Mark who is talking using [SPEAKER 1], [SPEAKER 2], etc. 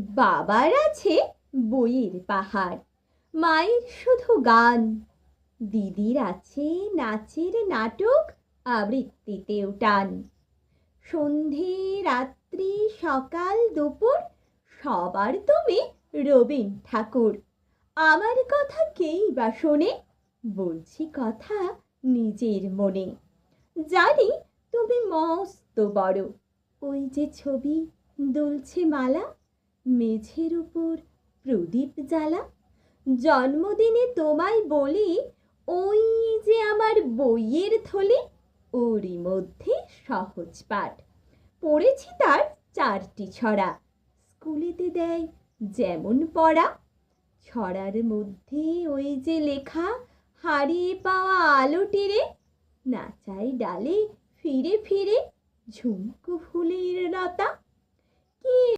[SPEAKER 1] বাবার আছে বইয়ের পাহাড়, মায়ের শুধু গান। দিদির আছে নাচের নাটক, আবৃত্তিতেও টান। সন্ধে রাত্রি সকাল দুপুর সবার তুমি রবীন ঠাকুর। আমার কথা কেই বা শোনে, বলছি কথা নিজের মনে। জানি তুমি মস্ত বড়, ওই যে ছবি দুলছে মালা, মেঝের উপর প্রদীপ জ্বালা। জন্মদিনে তোমায় বলি, ওই যে আমার বইয়ের থলি, ওরই মধ্যে সহজ পাঠ পড়েছি তার 4টি ছড়া। স্কুলেতে দেয় যেমন পড়া, ছড়ার মধ্যে ওই যে লেখা, হারিয়ে পাওয়া আলোটি রে, নাচাই ডালে ফিরে ফিরে ঝুমকো ফুলের লতা। কি